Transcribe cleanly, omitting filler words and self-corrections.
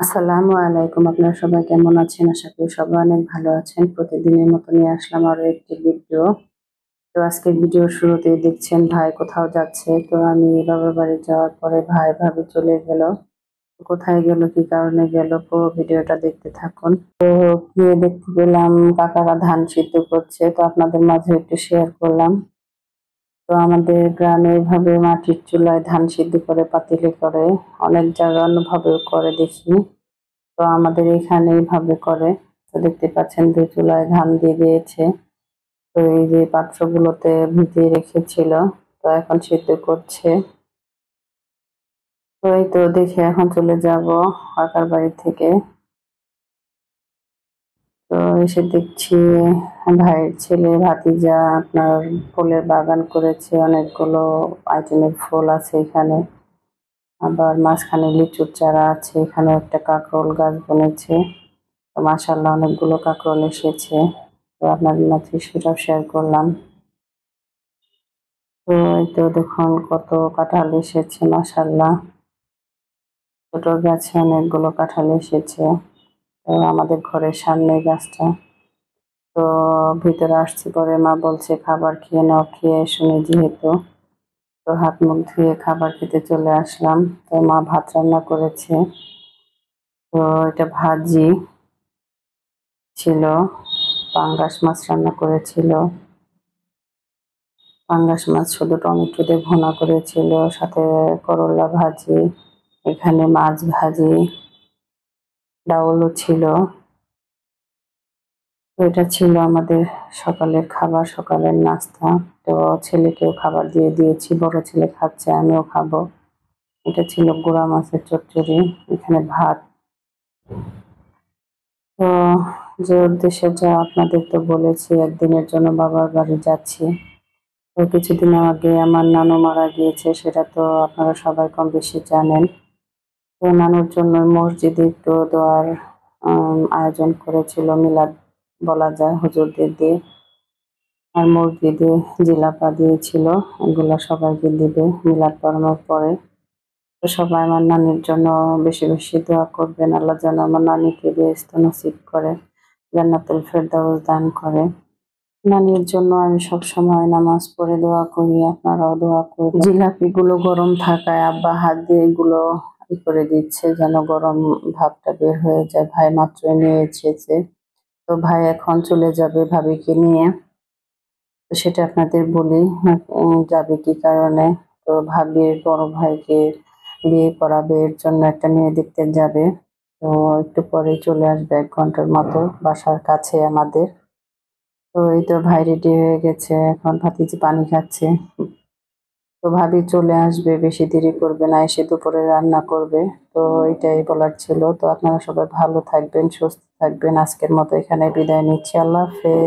আসসালামু আলাইকুম। আপনারা সবাই কেমন আছেন? আশা করি সবাই অনেক ভালো আছেন। প্রতিদিনের মতো নিয়ে আসলাম আরো একটি ভিডিও। তো আজকের ভিডিওর শুরুতেই দেখছেন ভাই কোথাও যাচ্ছে। তো আমি বাবার বাড়ি যাওয়ার পরে ভাই ভাবি চলে গেল। কোথায় গেল, কি কারণে গেল, পুরো ভিডিওটা দেখতে থাকুন। তো গিয়ে দেখতে পেলাম কাকারা ধান সিদ্ধ করছে। তো আপনাদের মাঝে একটু শেয়ার করলাম। তো আমাদের গ্রামে এভাবে মাটির চুলায় ধান সিদ্ধ করে পাতিলে করে, অনেক জায়গায় অন্যভাবেও করে দেখি। তো আমাদের এখানে এইভাবে করে। তো দেখতে পাচ্ছেন ২ চুলায় ধান দিয়ে দিয়েছে। তো এই যে পাত্রগুলোতে ভিজিয়ে রেখেছিল, তো এখন সিদ্ধ করছে। তো এই তো দেখে এখন চলে যাব কাকার বাড়ি থেকে। তো এসে দেখছি ভাইয়ের ছেলে ভাতিজা আপনার ফুলের বাগান করেছে, অনেকগুলো আইটেমের ফুল আছে এখানে। আবার মাঝখানে লিচুর চারা আছে, এখানে একটা কাঁকরোল গাছ বনেছে। তো মাশাআল্লাহ অনেকগুলো কাঁকরোল এসেছে। তো আপনাদের মাঝে সেটাও শেয়ার করলাম। তো এই তো দেখুন কত কাঁঠাল এসেছে মাশাআল্লাহ। ছোট গাছে অনেকগুলো কাঁঠাল এসেছে। তো আমাদের ঘরের সামনে গাছটা। তো ভিতরে আসছি পরে মা বলছে খাবার খেয়ে নাও, খেয়ে শুনে যেহেতু। তো হাত মুখ ধুয়ে খাবার খেতে চলে আসলাম। তো মা ভাত রান্না করেছে। তো এটা ভাজি ছিল, পাঙ্গাস মাছ রান্না করেছিল। পাঙ্গাস মাছ শুধু টমেটো দিয়ে ভুনা করেছিল, সাথে করলা ভাজি, এখানে মাছ ভাজি, ডাউলও ছিল। তো এটা ছিল আমাদের সকালের খাবার, সকালের নাস্তা। তো ছেলেকেও খাবার দিয়ে দিয়েছি, বড় ছেলে খাচ্ছে, আমিও খাবো। এটা ছিল গুড়া মাছের চচ্চড়ি, এখানে ভাত। তো যে উদ্দেশ্যে যা আপনাদের তো বলেছি, একদিনের জন্য বাবার বাড়ি যাচ্ছি। তো কিছুদিন আগে আমার নানু মারা গিয়েছে, সেটা তো আপনারা সবাই কম বেশি জানেন। তো নানুর জন্য মসজিদে একটু দোয়ার আয়োজন করেছিল, মিলাদ বলা যায় হুজুরদের দিয়ে। আর মসজিদে জিলাপা দিয়েছিল, এগুলো সবাইকে দিবে মিলাদ পড়ানোর পরে। তো সবাই আমার নানির জন্য বেশি বেশি দোয়া করবেন, আল্লাহ যেন আমার নানিকে বেহেশত নসিব করে, জান্নাতুল ফেরদাউস দান করে। নানির জন্য আমি সবসময় নামাজ পড়ে দোয়া করি, আপনারাও দোয়া করবেন। জিলাপিগুলো গরম থাকায় আব্বা হাত দিয়ে এগুলো করে দিচ্ছে যেন গরম ভাবটা বের হয়ে যায়। ভাই মাত্রই নিয়ে এসেছে। তো ভাই এখন চলে যাবে ভাবিকে নিয়ে। তো সেটা আপনাদের বলি, যাবে কি কারণে। তো ভাবির বড় ভাইকে বিয়ে করাবে, এর জন্য একটা মেয়ে দেখতে যাবে। তো একটু পরেই চলে আসবে, ১ ঘন্টার মতো, বাসার কাছে আমাদের। তো এই তো ভাই রেডি হয়ে গেছে, এখন ভাতিজি পানি খাচ্ছে। তো ভাবি চলে আসবে, বেশি দেরি করবে না, এসে দুপুরে রান্না করবে। তো এটাই বলার ছিল। তো আপনারা সবাই ভালো থাকবেন, সুস্থ থাকবেন। আজকের মতো এখানে বিদায় নিচ্ছি। আল্লাহ হাফেজ।